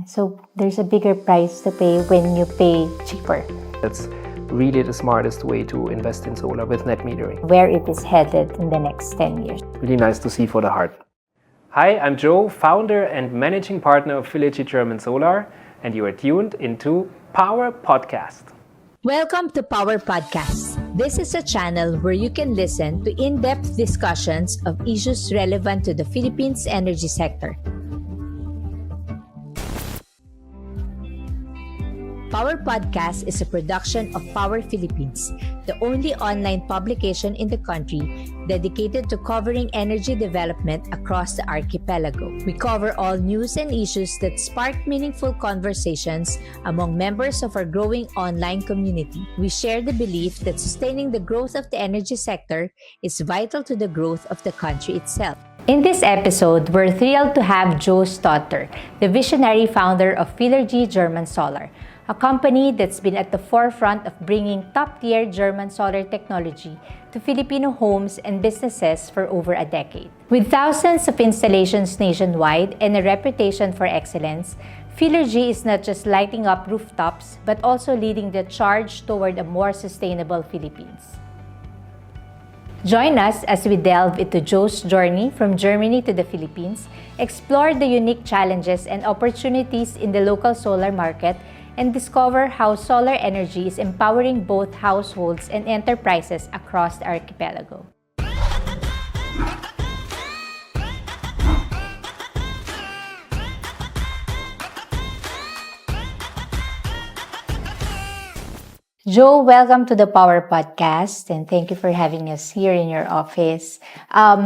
So there's a bigger price to pay when you pay cheaper. That's really the smartest way to invest in solar with net metering. Where it is headed in the next 10 years. Really nice to see for the heart. Hi, I'm Joe, founder and managing partner of Philippine German Solar, and you are tuned into Power Podcast. Welcome to Power Podcast. This is a channel where you can listen to in-depth discussions of issues relevant to the Philippines energy sector. Power Podcast is a production of Power Philippines, the only online publication in the country dedicated to covering energy development across the archipelago. We cover all news and issues that spark meaningful conversations among members of our growing online community. We share the belief that sustaining the growth of the energy sector is vital to the growth of the country itself. In this episode, we're thrilled to have Joe Staudter, the visionary founder of Philippine German Solar, a company that's been at the forefront of bringing top-tier German solar technology to Filipino homes and businesses for over a decade. With thousands of installations nationwide and a reputation for excellence, Philippine is not just lighting up rooftops, but also leading the charge toward a more sustainable Philippines. Join us as we delve into Joe's journey from Germany to the Philippines, explore the unique challenges and opportunities in the local solar market, and discover how solar energy is empowering both households and enterprises across the archipelago. Joe, welcome to the Power Podcast, and thank you for having us here in your office.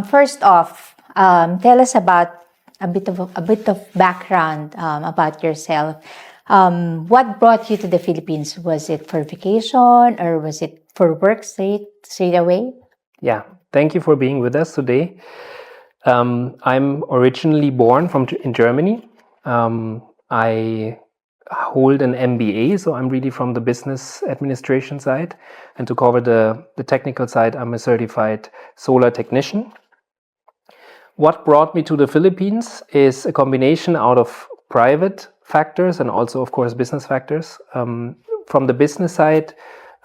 First off, tell us about a bit of background about yourself. What brought you to the Philippines? Was it for vacation or was it for work straight away? Yeah, thank you for being with us today. I'm originally born in Germany. I hold an MBA, so I'm really from the business administration side. And to cover the technical side, I'm a certified solar technician. What brought me to the Philippines is a combination out of private factors and also, of course, business factors. From the business side,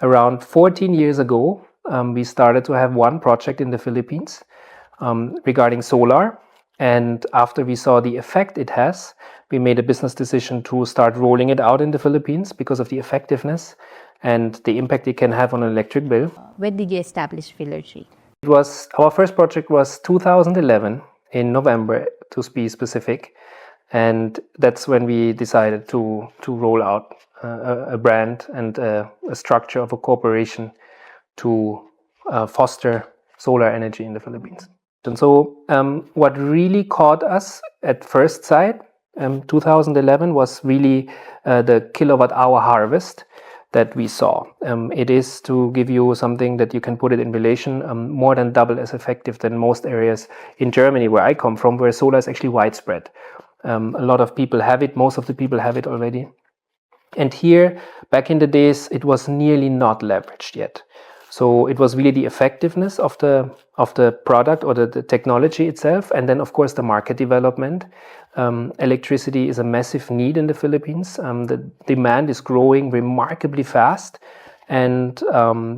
around 14 years ago, we started to have one project in the Philippines regarding solar. And after we saw the effect it has, we made a business decision to start rolling it out in the Philippines because of the effectiveness and the impact it can have on an electric bill. When did you establish Philippine? Our first project was 2011 in November, to be specific. And that's when we decided to roll out a brand and a structure of a corporation to foster solar energy in the Philippines. And so what really caught us at first sight, 2011, was really the kilowatt hour harvest that we saw. It is, to give you something that you can put it in relation, more than double as effective than most areas in Germany, where I come from, where solar is actually widespread. A lot of people have it, most of the people have it already. And here, back in the days, it was nearly not leveraged yet. So it was really the effectiveness of the product or the technology itself, and then of course the market development. Electricity is a massive need in the Philippines. The demand is growing remarkably fast, and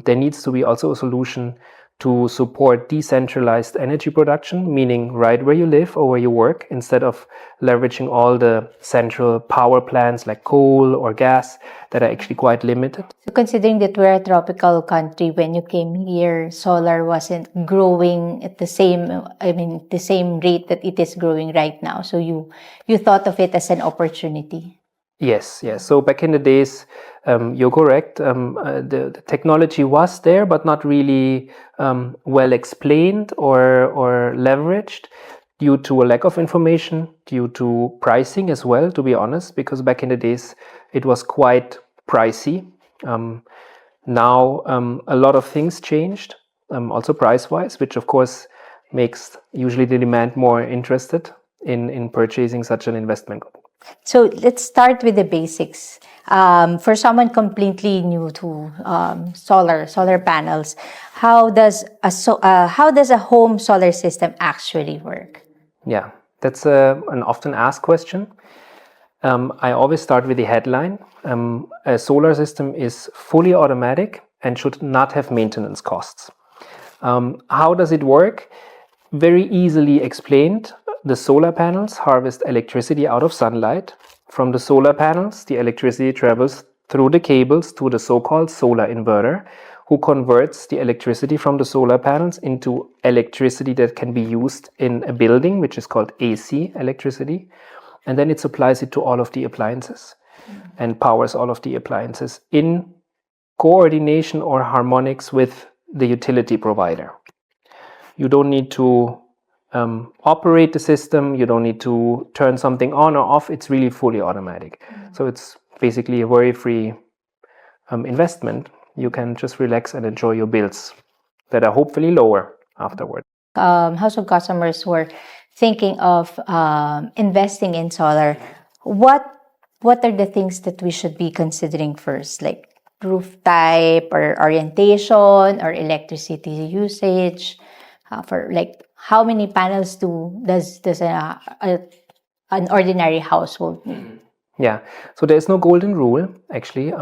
there needs to be also a solution to support decentralized energy production, meaning right where you live or where you work, instead of leveraging all the central power plants like coal or gas that are actually quite limited. So considering that we're a tropical country, when you came here, solar wasn't growing at the same rate that it is growing right now. So you thought of it as an opportunity. Yes. So back in the days, you're correct. The technology was there, but not really well explained or leveraged due to a lack of information, due to pricing as well, to be honest, because back in the days, it was quite pricey. Now, a lot of things changed, also price-wise, which of course makes usually the demand more interested in purchasing such an investment. So let's start with the basics. For someone completely new to solar panels, how does a home solar system actually work? Yeah, that's an often asked question. I always start with the headline. A solar system is fully automatic and should not have maintenance costs. How does it work? Very easily explained. The solar panels harvest electricity out of sunlight. From the solar panels, the electricity travels through the cables to the so-called solar inverter, who converts the electricity from the solar panels into electricity that can be used in a building, which is called AC electricity. And then it supplies it to all of the appliances and powers all of the appliances in coordination or harmonics with the utility provider. You don't need to operate the system. You don't need to turn something on or off. It's really fully automatic. So it's basically a worry-free investment. You can just relax and enjoy your bills that are hopefully lower afterward. Household customers who are thinking of investing in solar, what are the things that we should be considering first, like roof type or orientation or electricity usage? For like, how many panels does an ordinary household need? Yeah, so there's no golden rule, actually.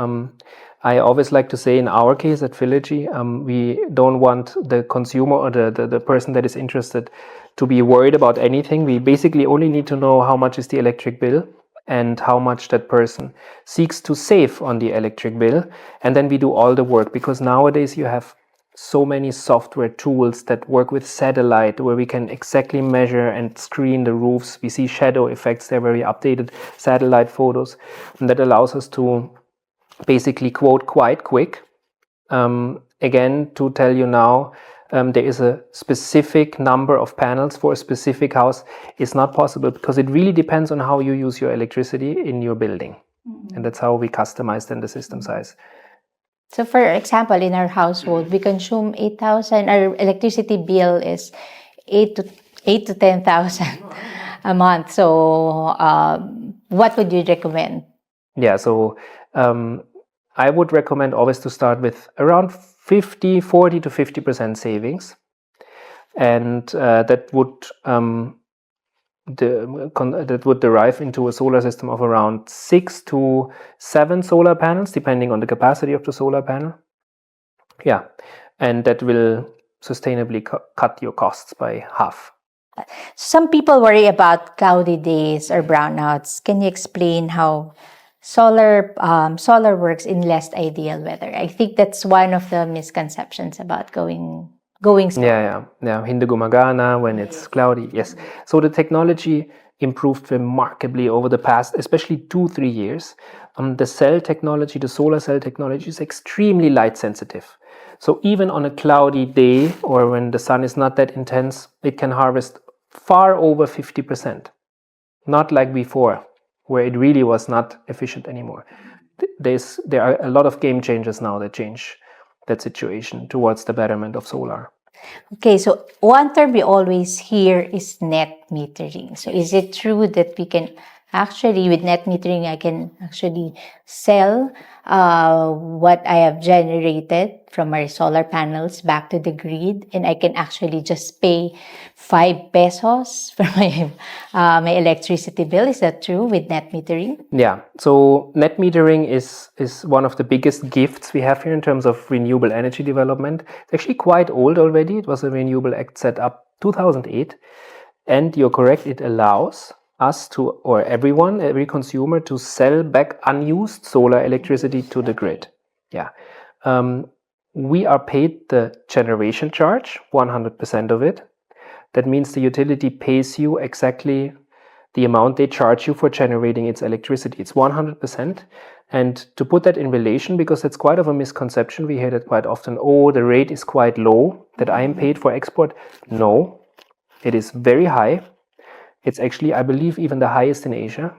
I always like to say, in our case at Philergy, we don't want the consumer or the person that is interested to be worried about anything. We basically only need to know how much is the electric bill and how much that person seeks to save on the electric bill. And then we do all the work, because nowadays you have so many software tools that work with satellite, where we can exactly measure and screen the roofs. We see shadow effects. They're very updated satellite photos, and that allows us to basically quote quite quick. Again, to tell you now, there is a specific number of panels for a specific house. It's not possible, because it really depends on how you use your electricity in your building. And that's how we customize then the system size. So, for example, in our household, we consume 8,000. Our electricity bill is 8 to 10,000 a month. So, what would you recommend? Yeah, so I would recommend always to start with around 40 to 50% savings, and that would derive into a solar system of around 6 to 7 solar panels, depending on the capacity of the solar panel. Yeah, and that will sustainably cut your costs by half. Some people worry about cloudy days or brownouts. Can you explain how solar works in less ideal weather? I think that's one of the misconceptions about going solar. Yeah. Hindi gumagana when it's cloudy. Yes. So the technology improved remarkably over the past, especially 2-3 years. The solar cell technology is extremely light sensitive. So even on a cloudy day, or when the sun is not that intense, it can harvest far over 50%. Not like before, where it really was not efficient anymore. There are a lot of game changers now that change that situation towards the betterment of solar. Okay, so one term we always hear is net metering. So is it true that we can actually, with net metering, I can actually sell what I have generated from my solar panels back to the grid, and I can actually just pay 5 pesos for my electricity bill? Is that true with net metering? Yeah, so net metering is one of the biggest gifts we have here in terms of renewable energy development. It's actually quite old already. It was a Renewable Act set up 2008, and you're correct, it allows us to, or every consumer, to sell back unused solar electricity to the grid. Yeah. We are paid the generation charge, 100% of it. That means the utility pays you exactly the amount they charge you for generating its electricity. It's 100%. And to put that in relation, because that's quite of a misconception, we hear that quite often, oh, the rate is quite low that I am paid for export. No, it is very high. It's actually, I believe, even the highest in Asia.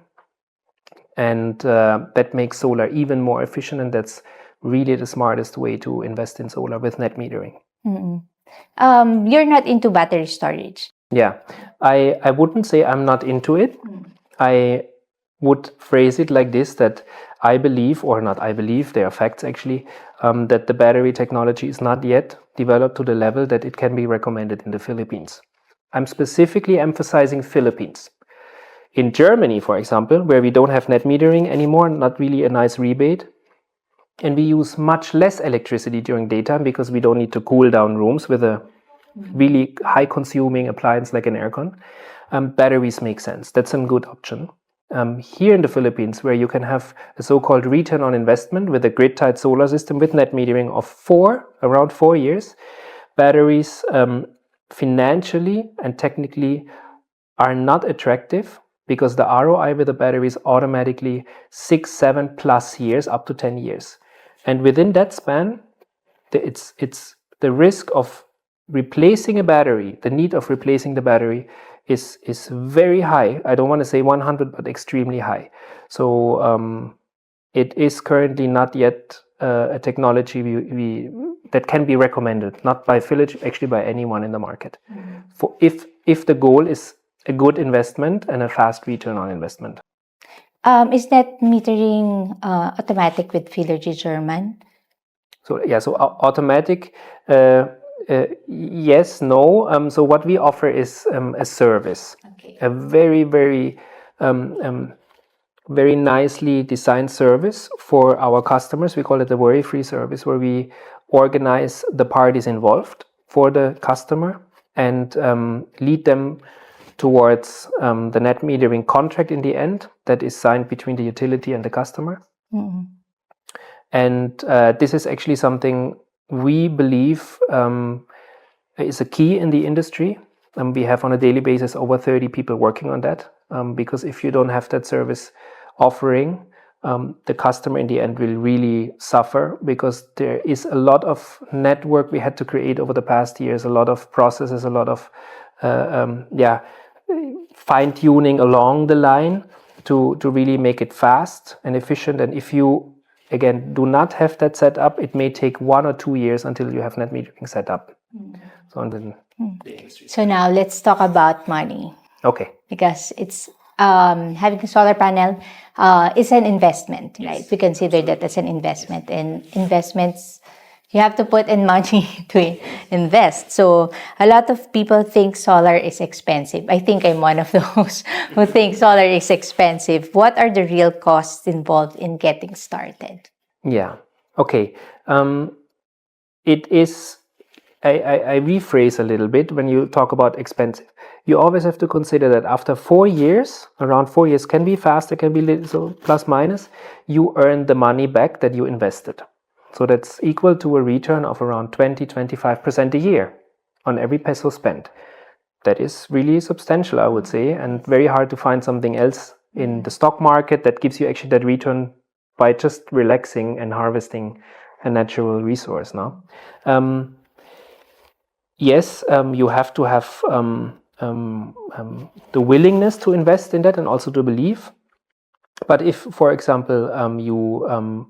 And that makes solar even more efficient, and that's really the smartest way to invest in solar, with net metering. You're not into battery storage. Yeah, I wouldn't say I'm not into it. I would phrase it like this, that I believe, or not I believe, there are facts actually, that the battery technology is not yet developed to the level that it can be recommended in the Philippines. I'm specifically emphasizing Philippines. In Germany, for example, where we don't have net metering anymore, not really a nice rebate, and we use much less electricity during daytime because we don't need to cool down rooms with a really high consuming appliance like an aircon, batteries make sense. That's a good option. Here in the Philippines, where you can have a so-called return on investment with a grid-tied solar system with net metering of around 4 years, batteries financially and technically are not attractive because the ROI with the battery is automatically 6, 7 plus years, up to 10 years. And within that span, it's the risk of replacing a battery, the need of replacing the battery is very high. I don't want to say 100, but extremely high. So it is currently not yet a technology that can be recommended, not by Village, actually by anyone in the market. For if the goal is a good investment and a fast return on investment. Is net metering automatic with Philergy German? So automatic. Yes, no. So what we offer is a service, a very, very, very nicely designed service for our customers. We call it the worry-free service, where we organize the parties involved for the customer and lead them towards the net metering contract in the end that is signed between the utility and the customer. Mm-hmm. And this is actually something we believe is a key in the industry. We have on a daily basis over 30 people working on that, because if you don't have that service offering, the customer in the end will really suffer, because there is a lot of network we had to create over the past years, a lot of processes, a lot of fine-tuning along the line to really make it fast and efficient. And if you, again, do not have that set up, it may take 1 or 2 years until you have net metering set up. So now let's talk about money. Okay. Because it's having a solar panel is an investment, right? We consider that as an investment, and investments, you have to put in money to invest. So a lot of people think solar is expensive. I think I'm one of those who think solar is expensive. What are the real costs involved in getting started? Yeah. Okay. It is. I rephrase a little bit when you talk about expensive. You always have to consider that after 4 years, around 4 years, can be faster, can be little, so plus minus, you earn the money back that you invested. So that's equal to a return of around 20-25% a year on every peso spent. That is really substantial, I would say, and very hard to find something else in the stock market that gives you actually that return by just relaxing and harvesting a natural resource. Now, yes, you have to have the willingness to invest in that and also to believe. But if, for example, you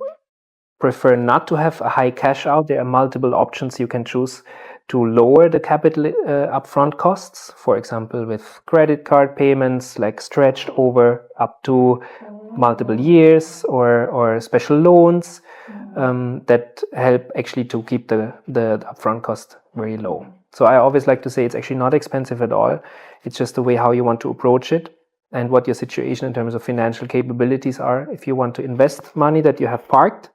prefer not to have a high cash out, there are multiple options you can choose to lower the capital upfront costs. For example, with credit card payments, like stretched over up to multiple years, or special loans that help actually to keep the upfront cost very low. So I always like to say it's actually not expensive at all. It's just the way how you want to approach it and what your situation in terms of financial capabilities are. If you want to invest money that you have parked,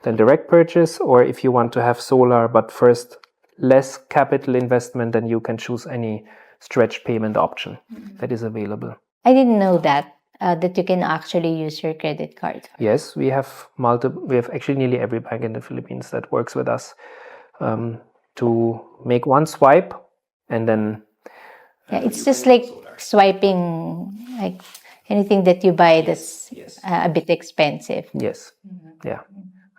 then direct purchase, or if you want to have solar but first less capital investment, then you can choose any stretch payment option that is available. I didn't know that you can actually use your credit card. Yes, we have multiple. We have actually nearly every bank in the Philippines that works with us to make one swipe, and then it's just like swiping, like anything that you buy that's a bit expensive. Yes, yeah,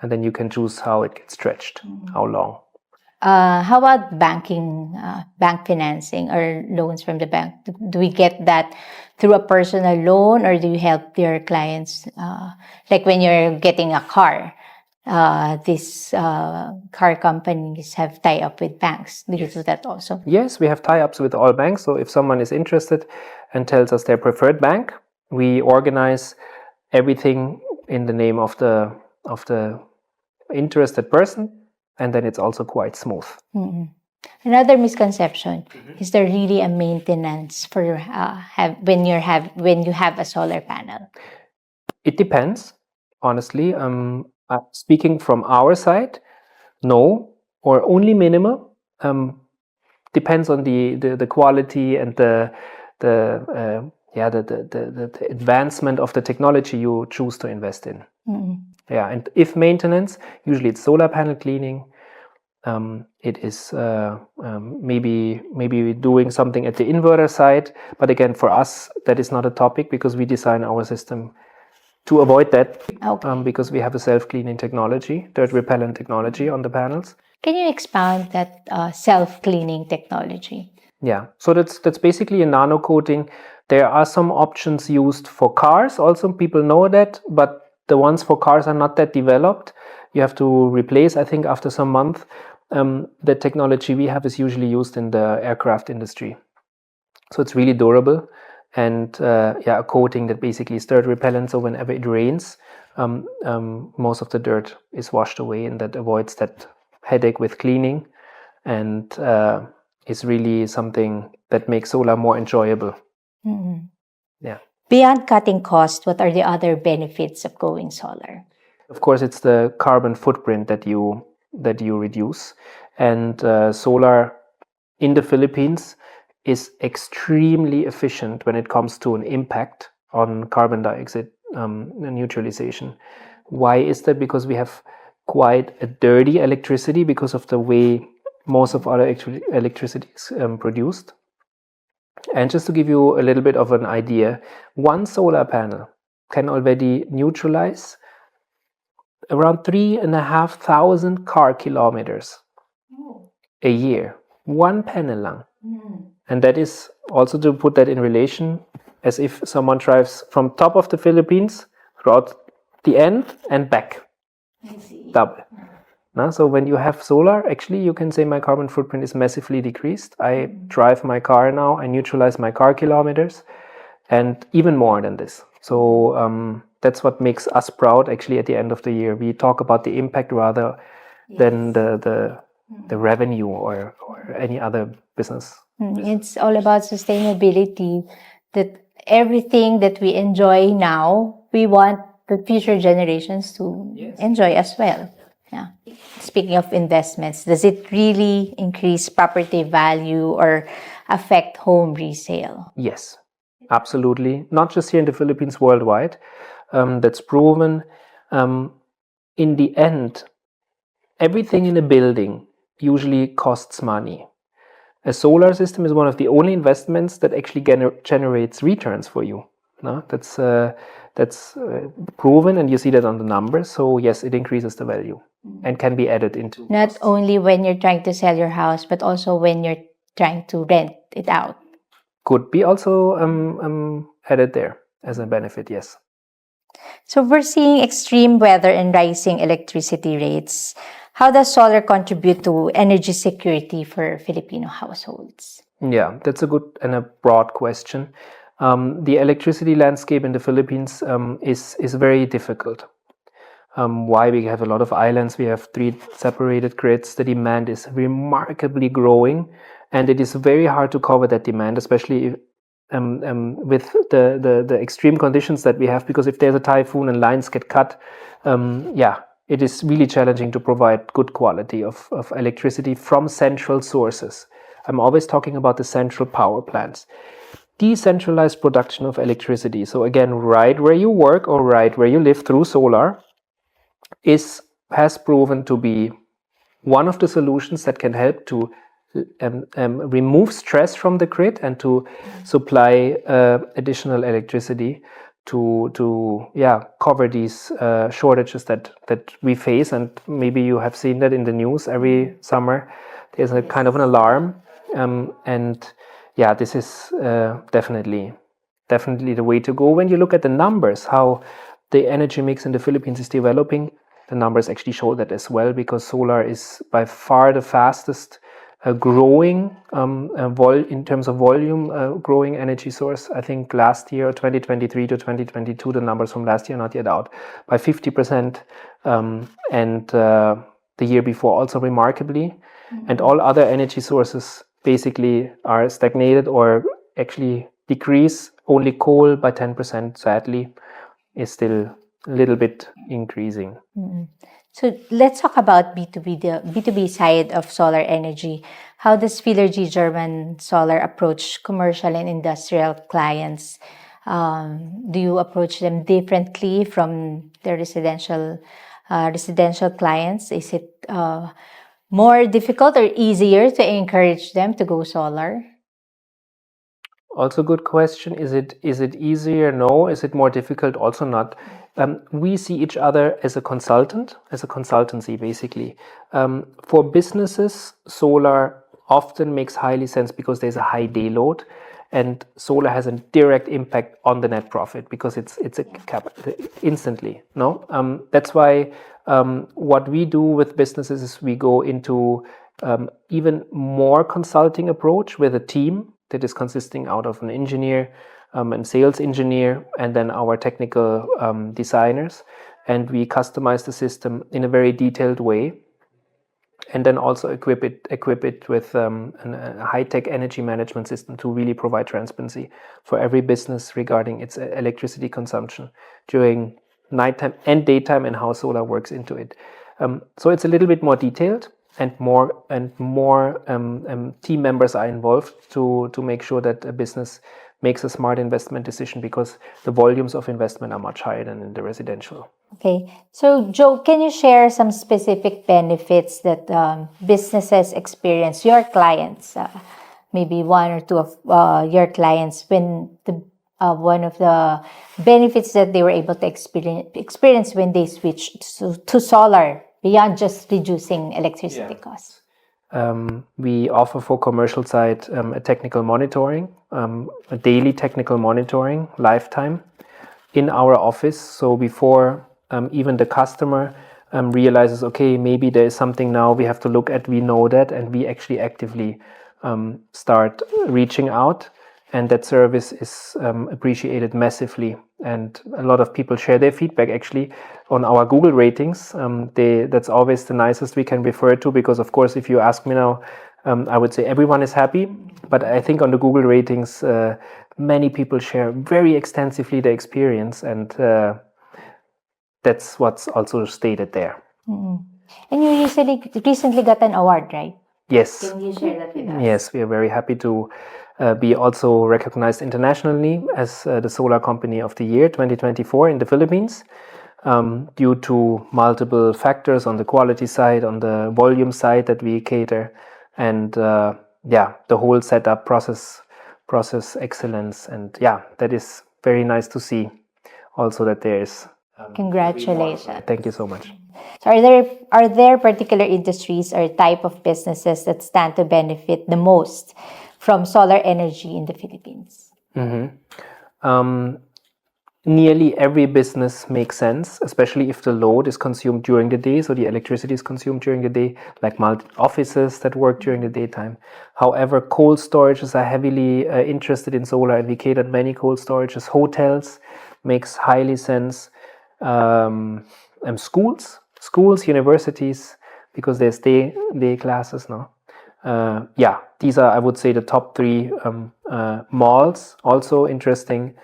and then you can choose how it gets stretched, how long. How about banking, bank financing or loans from the bank? Do we get that through a personal loan, or do you help your clients? Like when you're getting a car, these car companies have tie-up with banks. Do you do that also? Yes, we have tie-ups with all banks. So if someone is interested and tells us their preferred bank, we organize everything in the name of the interested person. And then it's also quite smooth. Mm-hmm. Another misconception is there really a maintenance for when you have a solar panel? It depends, honestly. Speaking from our side, no, or only minimal. Depends on the quality and the advancement of the technology you choose to invest in. Yeah, and if maintenance, usually it's solar panel cleaning. It is maybe doing something at the inverter side, but again, for us, that is not a topic because we design our system to avoid that. Okay. Because we have a self-cleaning technology, dirt repellent technology on the panels. Can you expound that self-cleaning technology? Yeah, so that's basically a nano coating. There are some options used for cars. Also, people know that, but the ones for cars are not that developed. You have to replace, I think, after some month. The technology we have is usually used in the aircraft industry. So it's really durable, and a coating that basically is dirt repellent. So whenever it rains, most of the dirt is washed away, and that avoids that headache with cleaning, and is really something that makes solar more enjoyable. Mm-hmm. Yeah. Beyond cutting costs, what are the other benefits of going solar? Of course, it's the carbon footprint that you reduce, and solar in the Philippines is extremely efficient when it comes to an impact on carbon dioxide neutralization. Why is that? Because we have quite a dirty electricity because of the way most of our electricity is produced. And just to give you a little bit of an idea, one solar panel can already neutralize around 3,500 car kilometers a year. One panel lang. And that is also, to put that in relation, as if someone drives from top of the Philippines throughout the end and back. I see. Double. So when you have solar, actually you can say my carbon footprint is massively decreased. I drive my car now, I neutralize my car kilometers, and even more than this. So that's what makes us proud actually at the end of the year. We talk about the impact rather than the revenue or any other business. It's all about sustainability, that everything that we enjoy now, we want the future generations to enjoy as well. Yeah. Speaking of investments, does it really increase property value or affect home resale? Yes, absolutely. Not just here in the Philippines, worldwide. That's proven. In the end, everything in a building usually costs money. A solar system is one of the only investments that actually generates returns for you. No? That's proven, and you see that on the numbers. So yes, it increases the value and can be added into. Not costs. only when you're trying to sell your house, but also when you're trying to rent it out. Could be also added there as a benefit, yes. So we're seeing extreme weather and rising electricity rates. How does solar contribute to energy security for Filipino households? Yeah, that's a good and a broad question. The electricity landscape in the Philippines is very difficult. Why? We have a lot of islands. We have 3 separated grids. The demand is remarkably growing, and it is very hard to cover that demand, especially with the extreme conditions that we have. Because if there's a typhoon and lines get cut, it is really challenging to provide good quality of electricity from central sources. I'm always talking about the central power plants. Decentralized production of electricity. So again, right where you work or right where you live through solar has proven to be one of the solutions that can help to remove stress from the grid and to supply additional electricity to cover these shortages that we face. And maybe you have seen that in the news every summer. There's a kind of an alarm, this is definitely the way to go. When you look at the numbers, how the energy mix in the Philippines is developing, the numbers actually show that as well, because solar is by far the fastest growing in terms of volume growing energy source. I think last year, 2023 to 2022, the numbers from last year are not yet out, by 50%, and the year before also remarkably. and all other energy sources basically are stagnated or actually decrease. Only coal by 10%, sadly, is still a little bit increasing. So let's talk about B2B, the B2B side of solar energy. How does Philergy German Solar approach commercial and industrial clients? Do you approach them differently from the residential clients? Is it more difficult or easier to encourage them to go solar? Also, good question. Is it easier? No. Is it more difficult? Also not. We see each other as a consultancy, basically. For businesses, solar often makes highly sense because there's a high day load, and solar has a direct impact on the net profit because it's a cap instantly. No, that's why what we do with businesses is we go into even more consulting approach with a team that is consisting out of an engineer and sales engineer, and then our technical designers, and we customize the system in a very detailed way, and then also equip it with a high-tech energy management system to really provide transparency for every business regarding its electricity consumption during nighttime and daytime, and how solar works into it. So it's a little bit more detailed, and more team members are involved to make sure that a business makes a smart investment decision, because the volumes of investment are much higher than in the residential. Okay, so Joe, can you share some specific benefits that businesses experience, your clients, maybe one or two of your clients, when one of the benefits that they were able to experience when they switched to solar, beyond just reducing electricity costs? We offer for commercial side a technical monitoring, a daily technical monitoring, lifetime, in our office. So before even the customer realizes, okay, maybe there is something now we have to look at, we know that, and we actually actively start reaching out. And that service is appreciated massively. And a lot of people share their feedback actually on our Google ratings. That's always the nicest we can refer to, because of course, if you ask me now, I would say everyone is happy. But I think on the Google ratings, many people share very extensively their experience, and that's what's also stated there. Mm-hmm. And you recently got an award, right? Yes. Can you share that with us? Yes, we are very happy to be also recognized internationally as the Solar Company of the Year 2024 in the Philippines, due to multiple factors on the quality side, on the volume side that we cater, and the whole setup process excellence. And that is very nice to see also that there is. Congratulations. Thank you so much. So are there particular industries or type of businesses that stand to benefit the most from solar energy in the Philippines? Mm-hmm. Nearly every business makes sense, especially if the load is consumed during the day, so the electricity is consumed during the day, like offices that work during the daytime. However, cold storages are heavily interested in solar, and we cater many cold storages. Hotels makes highly sense. Schools, universities, because there's day classes now. These are, I would say, the top three. Malls, also interesting.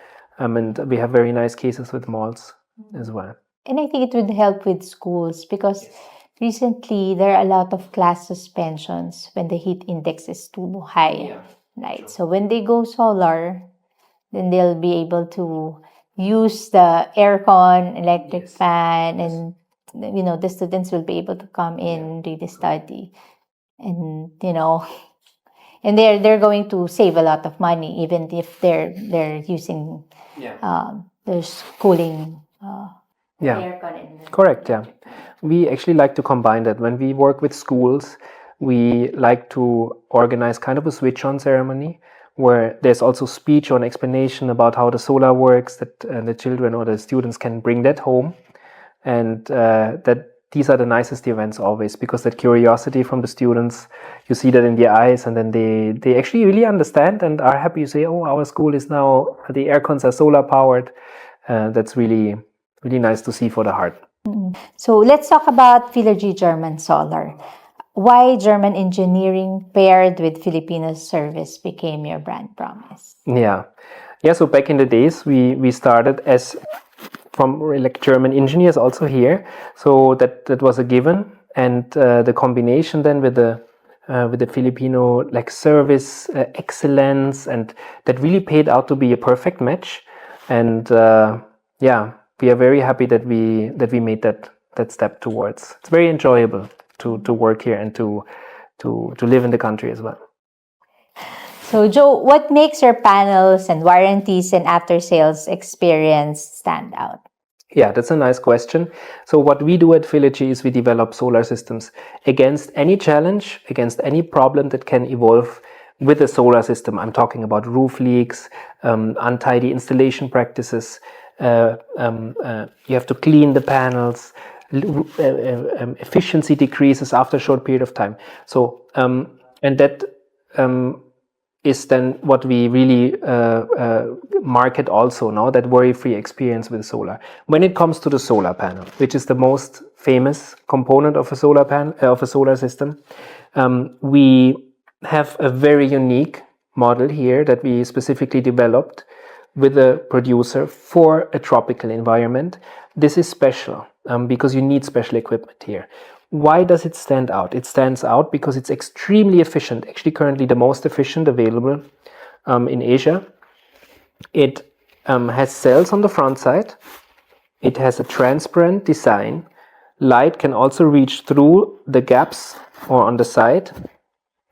And we have very nice cases with malls as well. And I think it would help with schools, because recently there are a lot of class suspensions when the heat index is too high. Right? Sure. So when they go solar, then they'll be able to use the aircon, electric fan, and the students will be able to come in, really study, and and they're going to save a lot of money, even if they're using there's cooling aircon. Correct. We actually like to combine that. When we work with schools, we like to organize kind of a switch-on ceremony, where there's also speech or an explanation about how the solar works, that the children or the students can bring that home, and that these are the nicest events always, because that curiosity from the students, you see that in their eyes, and then they actually really understand and are happy. You say, oh, our school is now, the aircons are solar powered. That's really, really nice to see for the heart. So let's talk about Philergy German Solar. Why German engineering paired with Filipino service became your brand promise? Yeah. So back in the days, we started as from like German engineers also here, so that was a given, and the combination then with the Filipino like service excellence, and that really paid out to be a perfect match. And we are very happy that we made that step towards. It's very enjoyable to work here and to live in the country as well. So, Joe, what makes your panels and warranties and after-sales experience stand out? Yeah, that's a nice question. So what we do at Philippine is we develop solar systems against any challenge, against any problem that can evolve with a solar system. I'm talking about roof leaks, untidy installation practices. You have to clean the panels. Efficiency decreases after a short period of time. So and that is then what we really market also now, that worry-free experience with solar. When it comes to the solar panel, which is the most famous component of a solar panel, of a solar system, we have a very unique model here that we specifically developed with a producer for a tropical environment. This is special because you need special equipment here. Why does it stand out? It stands out because it's extremely efficient, actually currently the most efficient available in Asia. It has cells on the front side. It has a transparent design. Light can also reach through the gaps or on the side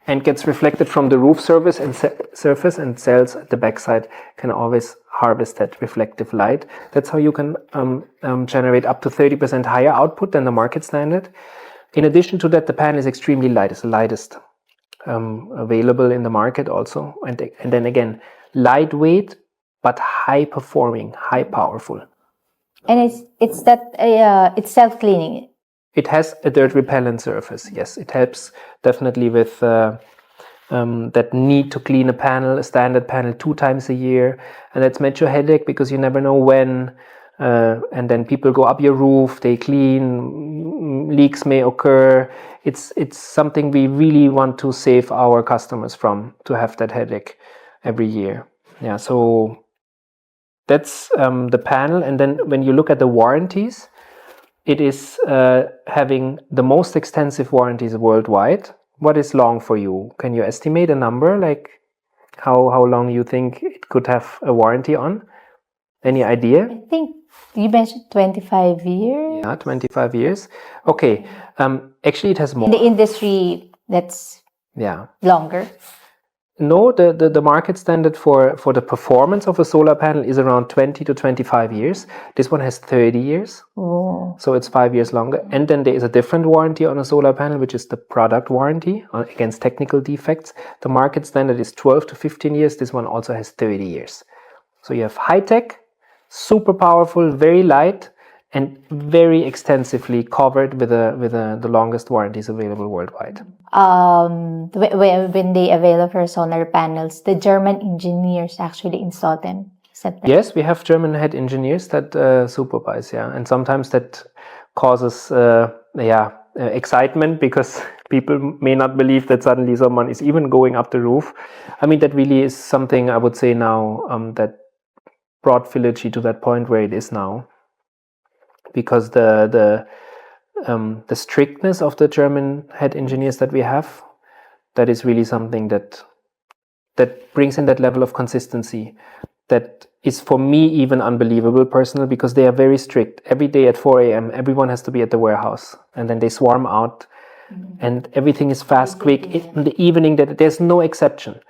and gets reflected from the roof surface, and cells at the backside can always harvest that reflective light. That's how you can generate up to 30% higher output than the market standard. In addition to that, the panel is extremely light. It's the lightest available in the market also. And then again, lightweight, but high performing, high powerful. And it's self-cleaning. It has a dirt repellent surface. Yes, it helps definitely with that need to clean a standard panel 2 times a year. And that's major headache because you never know when. And then people go up your roof, they clean, leaks may occur. It's something we really want to save our customers from, to have that headache every year. Yeah, so that's the panel. And then when you look at the warranties, it is having the most extensive warranties worldwide. What is long for you? Can you estimate a number, like how long you think it could have a warranty on? Any idea? I think you mentioned 25 years. Yeah, 25 years. Okay. Actually, it has more. In the industry, that's longer. No, the market standard for the performance of a solar panel is around 20 to 25 years. This one has 30 years. Oh. So it's 5 years longer. And then there is a different warranty on a solar panel, which is the product warranty against technical defects. The market standard is 12 to 15 years. This one also has 30 years. So you have high-tech, super powerful, very light, and very extensively covered with the longest warranties available worldwide. When they avail for solar panels, the German engineers actually install them. Yes, we have German head engineers that supervise, and sometimes that causes excitement because people may not believe that suddenly someone is even going up the roof. I mean, that really is something I would say now that brought Philippine to that point where it is now, because the strictness of the German head engineers that we have, that is really something that brings in that level of consistency that is for me even unbelievable personally, because they are very strict. Every day at 4 a.m. everyone has to be at the warehouse, and then they swarm out, and everything is fast, quick. In the evening, there's no exception.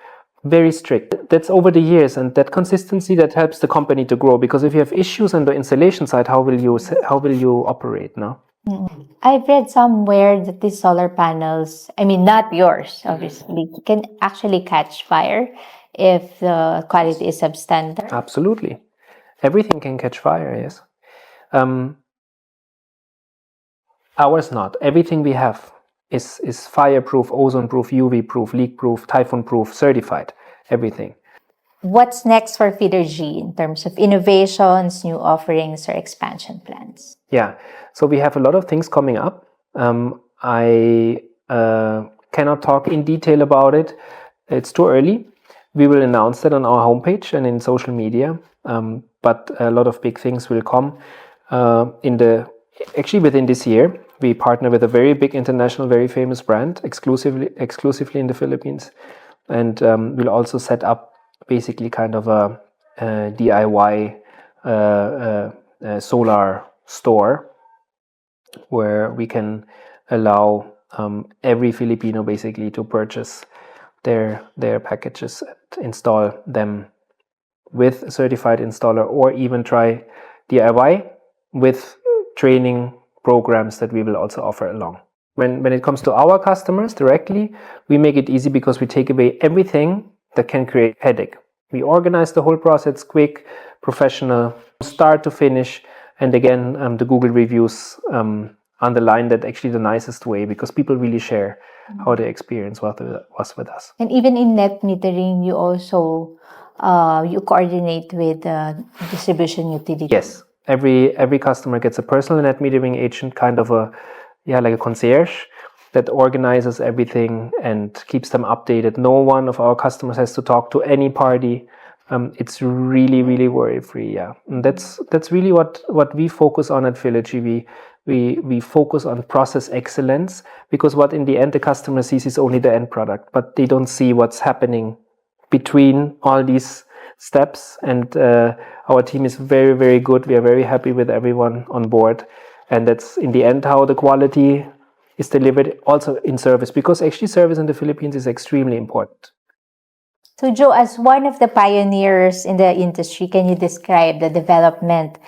Very strict. That's over the years, and that consistency that helps the company to grow. Because if you have issues on the installation side, how will you operate now? I've read somewhere that these solar panels, I mean not yours, obviously, can actually catch fire if the quality is substandard. Absolutely, everything can catch fire. Yes, ours not. Everything we have is fireproof, ozone-proof, UV-proof, leak-proof, typhoon-proof, certified, everything. What's next for Feeder G in terms of innovations, new offerings, or expansion plans? Yeah, so we have a lot of things coming up. I cannot talk in detail about it. It's too early. We will announce that on our homepage and in social media. But a lot of big things will come actually within this year. We partner with a very big international, very famous brand exclusively in the Philippines, and we'll also set up basically kind of a DIY solar store where we can allow every Filipino basically to purchase their packages and install them with a certified installer, or even try DIY with training programs that we will also offer along. When it comes to our customers directly, we make it easy because we take away everything that can create headache. We organize the whole process quick, professional, start to finish, and again, the Google reviews underline that actually the nicest way, because people really share how their experience was with us. And even in net metering, you also you coordinate with distribution utility. Yes, every customer gets a personal net metering agent, kind of like a concierge that organizes everything and keeps them updated. No one of our customers has to talk to any party. It's really, really worry-free. Yeah, and that's really what we focus on at Philergy. We focus on process excellence, because what in the end the customer sees is only the end product, but they don't see what's happening between all these steps. And our team is very, very good. We are very happy with everyone on board, and that's in the end how the quality is delivered also in service, because actually service in the Philippines is extremely important. So Joe, as one of the pioneers in the industry, can you describe the development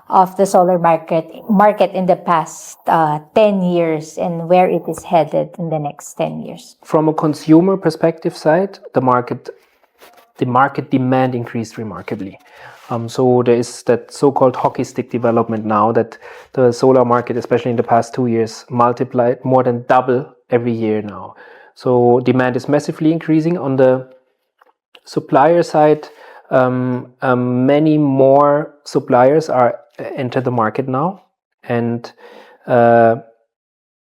of the solar market in the past 10 years and where it is headed in the next 10 years? From a consumer perspective side, the market demand increased remarkably. So there is that so-called hockey stick development now, that the solar market, especially in the past 2 years, multiplied more than double every year now. So demand is massively increasing. On the supplier side, many more suppliers are enter the market now, and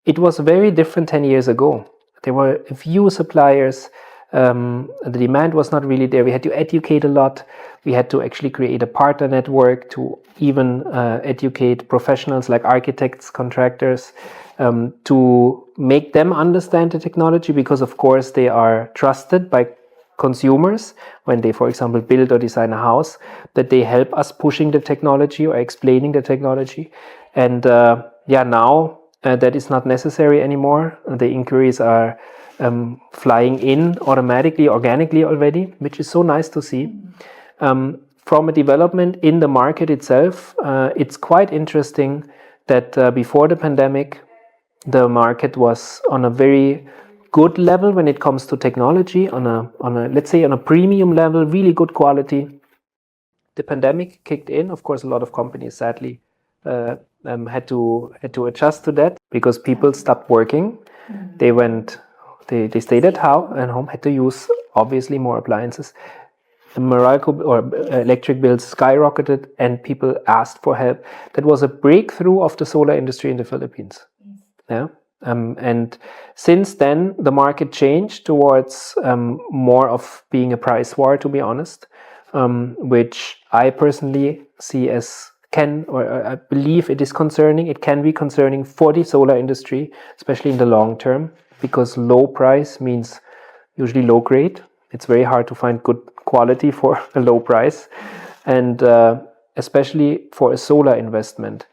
it was very different 10 years ago. There were a few suppliers. The demand was not really there. We had to educate a lot. We had to actually create a partner network to even educate professionals like architects, contractors, to make them understand the technology, because of course they are trusted by consumers when they, for example, build or design a house, that they help us pushing the technology or explaining the technology. And now that is not necessary anymore. The inquiries are flying in automatically, organically already, which is so nice to see. From a development in the market itself, it's quite interesting that before the pandemic, the market was on a very good level when it comes to technology, on a let's say on a premium level, really good quality. The pandemic kicked in. Of course, a lot of companies sadly had to adjust to that, because people stopped working. They stayed at home, had to use obviously more appliances. The electric bills skyrocketed, and people asked for help. That was a breakthrough of the solar industry in the Philippines. Yeah. And since then, the market changed towards more of being a price war, to be honest, which I personally see as I believe it is concerning. It can be concerning for the solar industry, especially in the long term, because low price means usually low grade. It's very hard to find good quality for a low price, and especially for a solar investment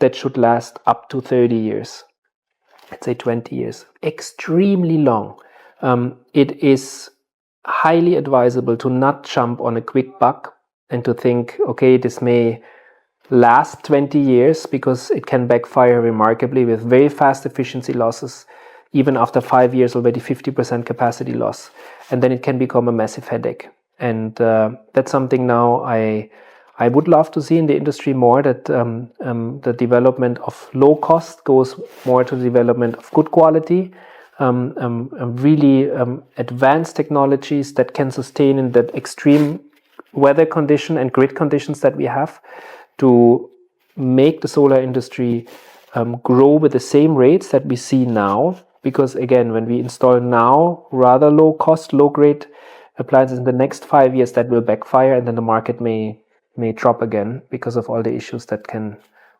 that should last up to 30 years. Let's say 20 years, extremely long. It is highly advisable to not jump on a quick buck and to think, okay, this may last 20 years, because it can backfire remarkably with very fast efficiency losses. Even after 5 years, already 50% capacity loss. And then it can become a massive headache. And that's something now I would love to see in the industry more, that the development of low cost goes more to the development of good quality, really advanced technologies that can sustain in that extreme weather condition and grid conditions that we have, to make the solar industry grow with the same rates that we see now, because again, when we install now rather low cost, low grade appliances in the next 5 years, that will backfire, and then the market may drop again because of all the issues that can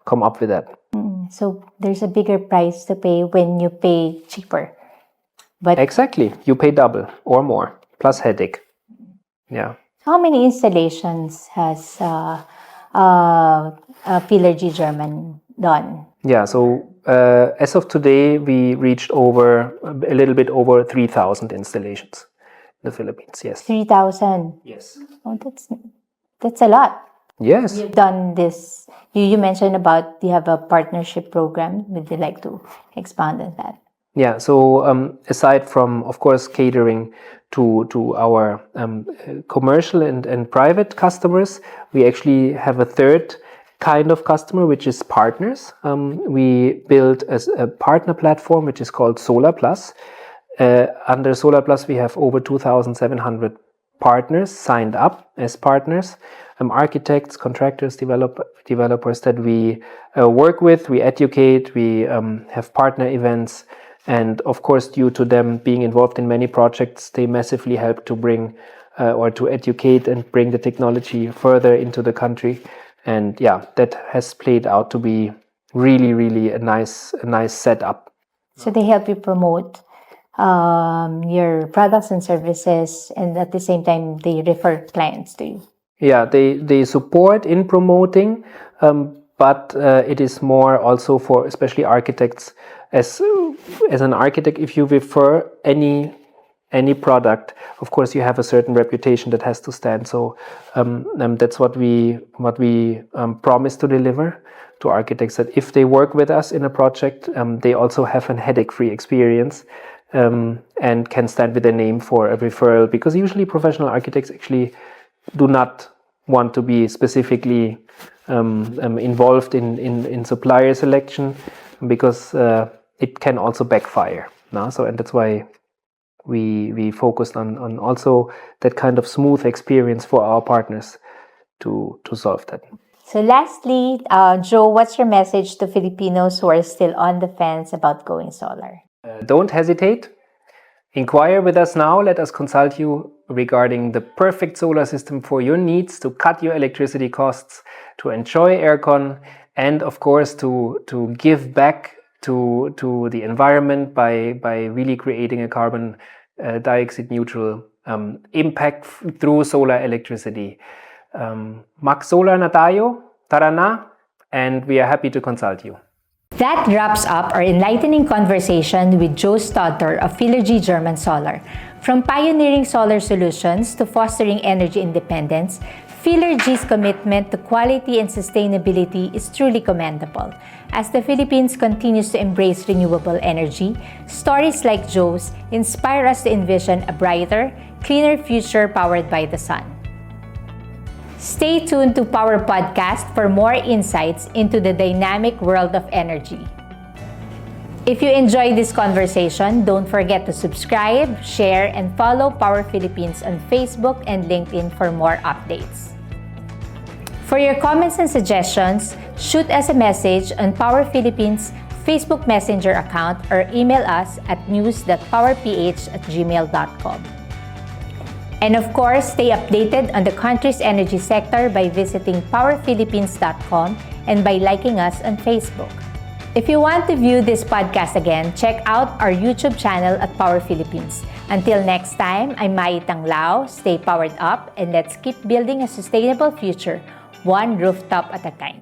come up with that. So there's a bigger price to pay when you pay cheaper. But Exactly, you pay double or more plus headache. Yeah. how many installations has Philergy German done? Yeah, so as of today, we reached a little bit over 3,000 installations in the Philippines. Yes. 3,000. Yes. Oh, that's a lot. Yes. You've done this. You mentioned about you have a partnership program. Would you like to expand on that? Yeah. So aside from, of course, catering to our commercial and private customers, we actually have a third kind of customer, which is partners. We built a partner platform which is called Solar Plus. Under Solar Plus, we have over 2,700 partners signed up as partners, architects, contractors, developers that we work with, we educate, we have partner events, and of course, due to them being involved in many projects, they massively help to bring or to educate and bring the technology further into the country. And yeah, that has played out to be really a nice setup. So they help you promote your products and services, and at the same time they refer clients to you. Yeah, they support in promoting, but it is more also for especially architects. As an architect, if you refer any product, of course you have a certain reputation that has to stand. So that's what we promise to deliver to architects, that if they work with us in a project, they also have a headache-free experience and can stand with their name for a referral, because usually professional architects actually do not want to be specifically involved in supplier selection, because it can also backfire. No? So, and that's why we focused on also that kind of smooth experience for our partners to solve that. So lastly, Joe, what's your message to Filipinos who are still on the fence about going solar? Don't hesitate. Inquire with us now. Let us consult you regarding the perfect solar system for your needs, to cut your electricity costs, to enjoy aircon, and of course to give back to the environment by really creating a carbon dioxide neutral impact through solar electricity. Mag-solar na tayo, tara na, and we are happy to consult you. That wraps up our enlightening conversation with Joe Staudter of Philergy German Solar. From pioneering solar solutions to fostering energy independence, Philergy's commitment to quality and sustainability is truly commendable. As the Philippines continues to embrace renewable energy, stories like Joe's inspire us to envision a brighter, cleaner future powered by the sun. Stay tuned to Power Podcast for more insights into the dynamic world of energy. If you enjoyed this conversation, don't forget to subscribe, share, and follow Power Philippines on Facebook and LinkedIn for more updates. For your comments and suggestions, shoot us a message on Power Philippines Facebook Messenger account or email us at news.powerph@gmail.com. And of course, stay updated on the country's energy sector by visiting powerphilippines.com and by liking us on Facebook. If you want to view this podcast again, check out our YouTube channel at Power Philippines. Until next time, I'm Mai Tanglao. Stay powered up and let's keep building a sustainable future, one rooftop at a time.